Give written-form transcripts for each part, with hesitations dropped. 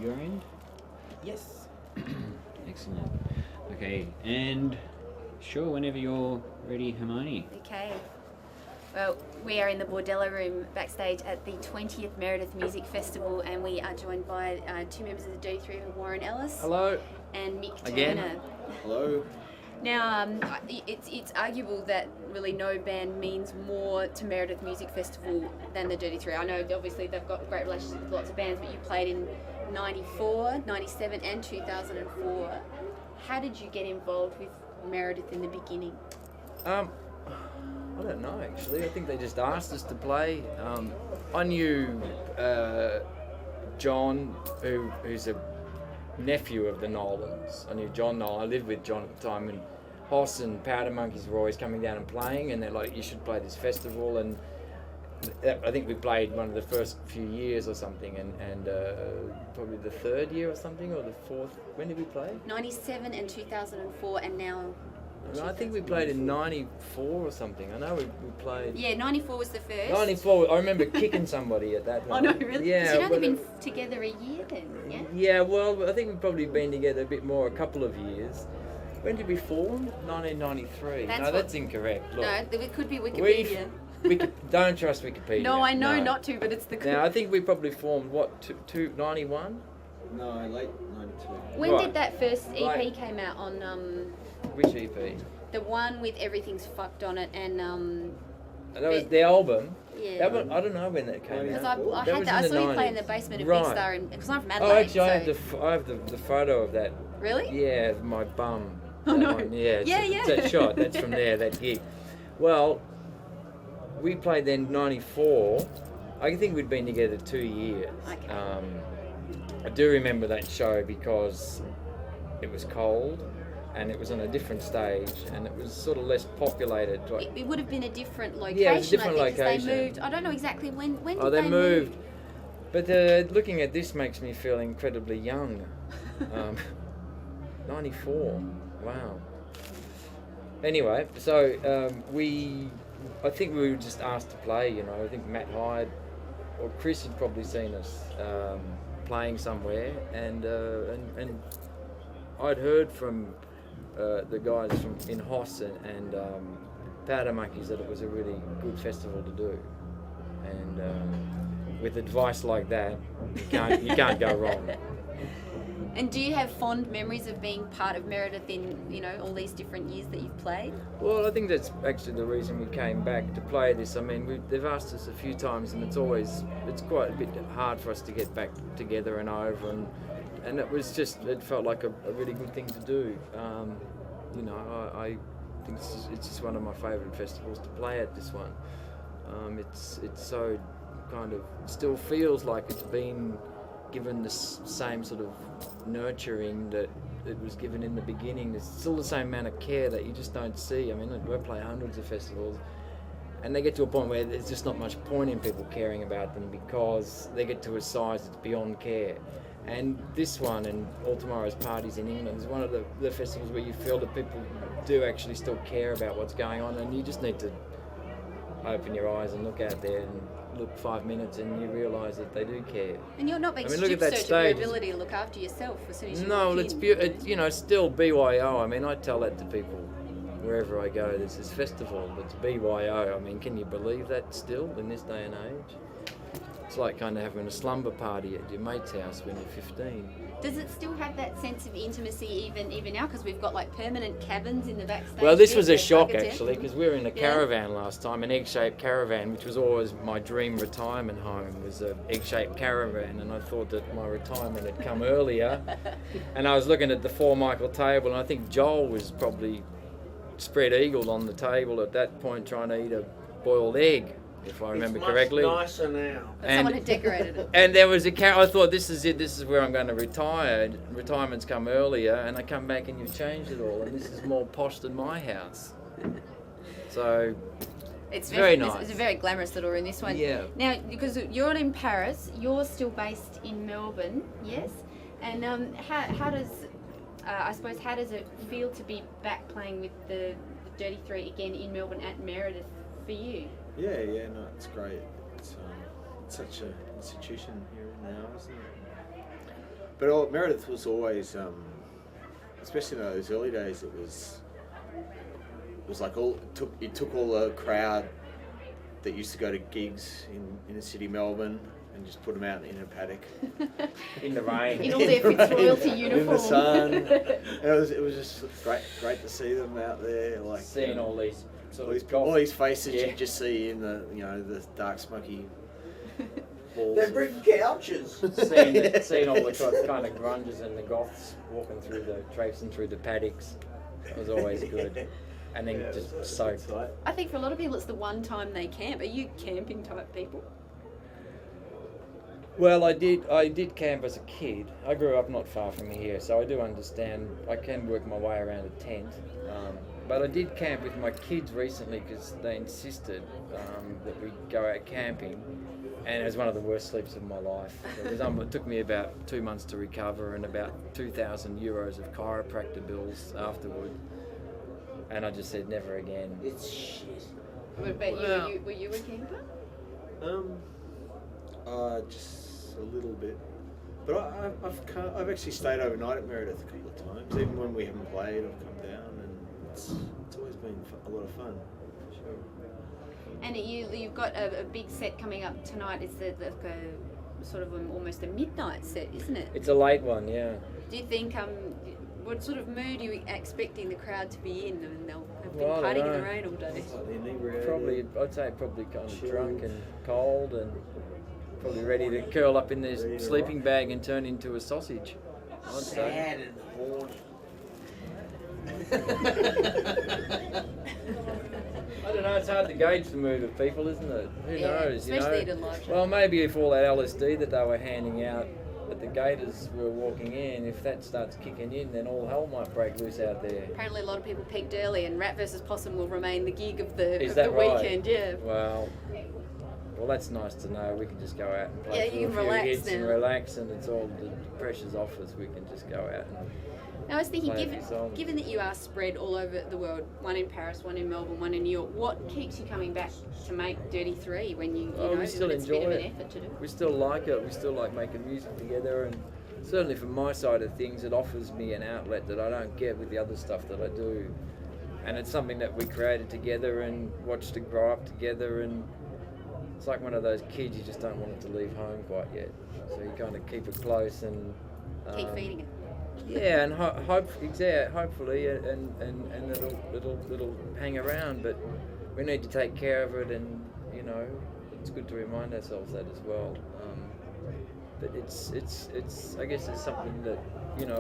your end? Yes. Excellent. Okay, and sure, whenever you're ready, Hermione. Okay. Well, we are in the Bordello room backstage at the 20th Meredith Music Festival, and we are joined by two members of the D3, Warren Ellis. Hello. And Mick Again. Turner. Hello. Now, it's arguable that really no band means more to Meredith Music Festival than the Dirty Three. I know obviously they've got great relationships with lots of bands, but you played in 94, 97 and 2004. How did you get involved with Meredith in the beginning? I don't know actually. I think they just asked us to play. I knew John, who's a nephew of the Nolans. I knew John Nolan. I lived with John at the time, and Hoss and Powder Monkeys were always coming down and playing, and they're like, you should play this festival. And I think we played one of the first few years or something, and probably the third year or something, or the fourth. When did we play? 97 and 2004, and now... No, I think we played in 94 or something. I know we played... Yeah, 94 was the first. 94, I remember kicking somebody at that point. Oh no, really? Yeah. So you'd only been together a year then, yeah? Yeah, well, I think we've probably been together a bit more, a couple of years. When did we form? 1993. That's incorrect. Look, no, it could be Wikipedia. Don't trust Wikipedia. No, I know not to, but it's the... Now, I think we probably formed, 91? No, late 92. When did that first EP came out on... Which EP? The one with Everything's Fucked on it, and... that was the album? Yeah. That one, I don't know when that came Because out. I saw you play in the basement of Big Star, because I'm from Adelaide. Oh, actually, I have the photo of that. Really? Yeah, my bum. Oh, no. One. Yeah, Yeah. It's that shot. That's from there, that gig. Well, we played then 94. I think we'd been together 2 years. Okay. I do remember that show because it was cold and it was on a different stage and it was sort of less populated. It would have been a different location, Yeah, it was a different I think, 'cause location. they moved. I don't know exactly when did they moved. move? But looking at this makes me feel incredibly young. 94. Wow. Anyway, so I think we were just asked to play, you know. I think Matt Hyde or Chris had probably seen us playing somewhere, and I'd heard from the guys from in Hoss and Powder Monkeys that it was a really good festival to do, and with advice like that, you can't go wrong. And do you have fond memories of being part of Meredith in, all these different years that you've played? Well, I think that's actually the reason we came back to play this. I mean, they've asked us a few times, and it's quite a bit hard for us to get back together and over, and it felt like a really good thing to do. I think it's just one of my favourite festivals to play at, this one. It's so kind of still feels like it's been given the same sort of nurturing that it was given in the beginning. There's still the same amount of care that you just don't see. I mean, we play hundreds of festivals and they get to a point where there's just not much point in people caring about them because they get to a size that's beyond care. And this one and All Tomorrow's Parties in England is one of the festivals where you feel that people do actually still care about what's going on, and you just need to open your eyes and look out there and look 5 minutes and you realise that they do care. And you're not being look at that search stage. of your ability to look after yourself as soon as you No, walk it's in. still BYO. I mean, I tell that to people wherever I go. There's this festival that's BYO. I mean, can you believe that still in this day and age? It's like kind of having a slumber party at your mate's house when you're 15. Does it still have that sense of intimacy even now? Because we've got like permanent cabins in the backstage. Well, this bit was a with shock bucket actually, because we were in a caravan last time, an egg-shaped caravan, which was always my dream retirement home, was an egg-shaped caravan, and I thought that my retirement had come earlier. And I was looking at the 4 Michael table, and I think Joel was probably spread-eagled on the table at that point trying to eat a boiled egg, if I remember correctly. It's much nicer now. But someone had decorated it. And there was I thought, this is it, this is where I'm going to retire. Retirement's come earlier, and I come back and you've changed it all, and this is more posh than my house. So, It's very nice. It's a very glamorous little room, this one. Yeah. Now, because you're in Paris, you're still based in Melbourne, yes? And how does it feel to be back playing with the Dirty Three again in Melbourne at Meredith for you? Yeah, no, it's great. It's such an institution here now, isn't it? But Meredith was always, especially in those early days, it was like it took all the crowd that used to go to gigs in the city, Melbourne, and just put them out in a paddock. In the rain. In all their Fitzroyalty In uniforms. the sun. It was just great to see them out there. Like Seeing all these all these faces Yeah. you just see in the dark smoky halls. They bring couches. seeing all the kind of grungers and the goths walking traipsing through the paddocks. That was always good. And then just soaked. I think for a lot of people it's the one time they camp. Are you camping type people? Well, I did camp as a kid. I grew up not far from here, so I do understand. I can work my way around a tent. But I did camp with my kids recently because they insisted that we go out camping, and it was one of the worst sleeps of my life. It took me about 2 months to recover and about €2,000 of chiropractor bills afterward. And I just said never again. It's shit. What about Well- you? Were you a camper? Just a little bit. But I've actually stayed overnight at Meredith a couple of times. Even when we haven't played, I've come down, and it's always been a lot of fun. Sure. And you've got a big set coming up tonight. It's like a sort of almost a midnight set, isn't it? It's a late one, yeah. Do you think what sort of mood are you expecting the crowd to be in? And they'll have been Well, I don't partying in the know. rain all day. Slightly inebriated. Probably, I'd say probably kind of Chilled. drunk and cold and probably ready to curl up in their Ready to sleeping rock. bag and turn into a sausage. I'd say. Sad and horny. I don't know, it's hard to gauge the mood of people, isn't it? Who Yeah, knows, especially at a live show. Well, maybe if all that LSD that they were handing out at the gate as we were walking in, if that starts kicking in, then all hell might break loose out there. Apparently, a lot of people peaked early, and Rat vs Possum will remain the gig of the Is that right? weekend. Yeah. Well, that's nice to know. We can just go out and play Yeah, for you a can few relax hits and now. relax, and it's all the pressure's off us. We can just go out and Now, I was thinking, Play a few songs. given that you are spread all over the world, one in Paris, one in Melbourne, one in New York, what keeps you coming back to make Dirty 3 when you Oh, know we still when it's a bit enjoy of an it. effort to do? We still like it. We still like making music together, and certainly from my side of things, it offers me an outlet that I don't get with the other stuff that I do. And it's something that we created together and watched it grow up together, and it's like one of those kids you just don't want it to leave home quite yet. So you kind of keep it close and Keep feeding it. yeah, and hopefully, and it'll hang around. But we need to take care of it, and it's good to remind ourselves that as well. But it's I guess it's something that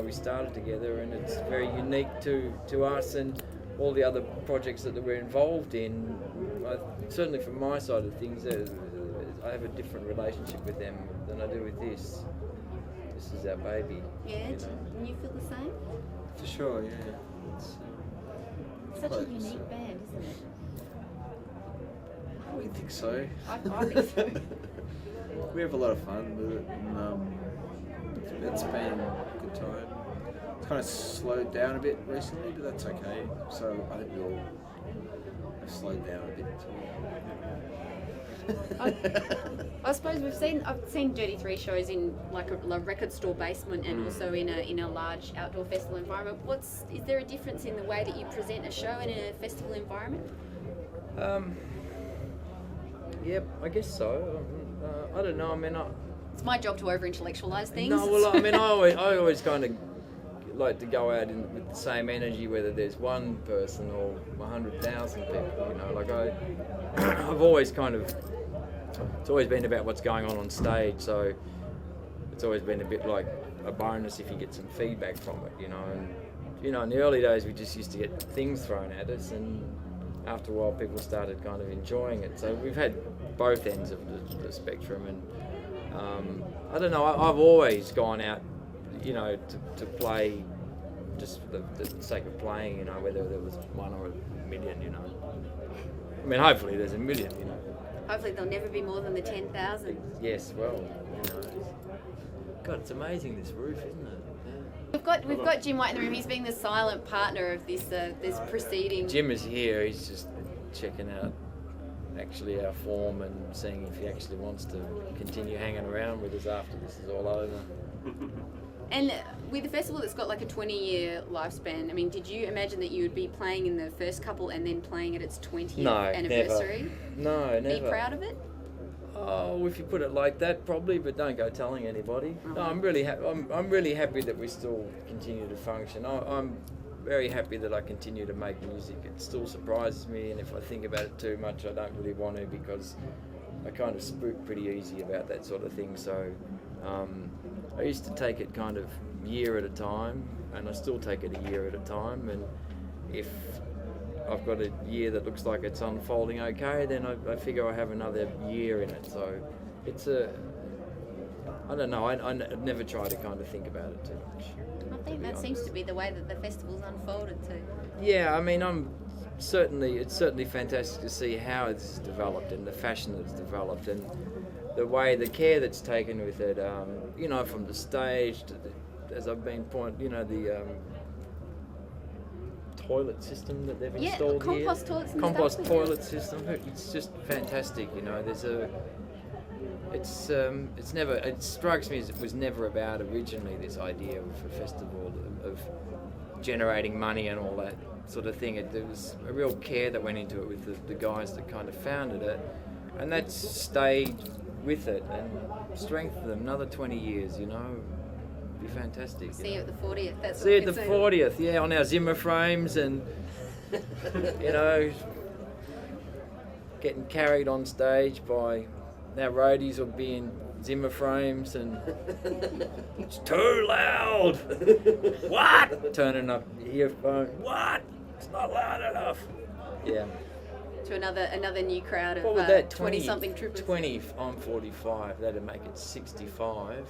we started together, and it's very unique to us and all the other projects that we're involved in. Certainly from my side of things, I have a different relationship with them than I do with this. This is our baby. Yeah, and you feel the same? For sure, yeah. It's, Such a close. unique band, isn't it? We think so. I think so. We have a lot of fun with it, and it's been a good time. It's kind of slowed down a bit recently, but that's okay. So I think we all have slowed down a bit too. I suppose I've seen Dirty 3 shows in like a record store basement and also in a large outdoor festival environment. Is there a difference in the way that you present a show in a festival environment? Yep, I guess so. I don't know. I mean, It's my job to over-intellectualise things. no. Well, I mean, I always kind of like to go out with the same energy, whether there's one person or 100,000 people. Like I've always it's always been about what's going on stage. So it's always been a bit like a bonus if you get some feedback from it. And in the early days we just used to get things thrown at us, and after a while people started kind of enjoying it. So we've had both ends of the spectrum, and I don't know, I've always gone out to play just for the sake of playing, whether there was one or a million. I mean, hopefully there's a million. Hopefully there'll never be more than the 10,000. Yes, well, God, it's amazing, this roof, isn't it? We've got Jim White in the room. He's being the silent partner of this proceeding. Jim is here. He's just checking out actually our form and seeing if he actually wants to continue hanging around with us after this is all over. And with a festival that's got like a 20-year lifespan, I mean, did you imagine that you would be playing in the first couple and then playing at its 20th No, anniversary? No, never. Be proud of it? Oh, if you put it like that, probably, but don't go telling anybody. No, I'm really I'm really happy that we still continue to function. I'm very happy that I continue to make music. It still surprises me, and if I think about it too much, I don't really want to, because I kind of spook pretty easy about that sort of thing. So I used to take it kind of year at a time, and I still take it a year at a time. And if I've got a year that looks like it's unfolding okay, then I figure I have another year in it. So it's I don't know, I never try to kind of think about it too much. I think that seems to be the way that the festival's unfolded too. Yeah, I mean, it's certainly fantastic to see how it's developed and the fashion that's developed and the care that's taken with it, you know, from the stage to as I've been pointing, the toilet system that they've installed here. Compost toilets and Compost stuff. toilet system. It's just fantastic, it strikes me as it was never about originally this idea of a festival of generating money and all that sort of thing. There was a real care that went into it with the guys that kind of founded it, and that's stayed with it and strengthened them another 20 years, be fantastic. See you at the 40th. That's See you what at the we 40th, yeah, on our Zimmer frames and, getting carried on stage by our roadies will be in Zimmer frames and it's too loud. What? Turning up the earphone. What? It's not loud enough. Yeah. to another new crowd of What would that 20-something troopers. 20, I'm 45, that'd make it 65.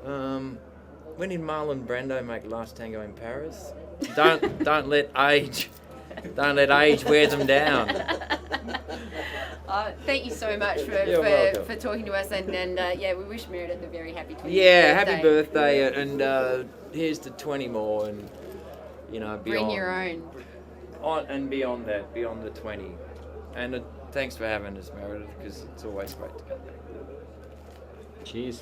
When did Marlon Brando make Last Tango in Paris? Don't let age wear them down. Thank you so much You're welcome. for talking to us, and we wish Meredith a very happy 20th Yeah, happy birthday, and here's to 20 more, and beyond. Bring your own. And beyond that, beyond the 20. And thanks for having us, Meredith, because it's always great to come back. Cheers.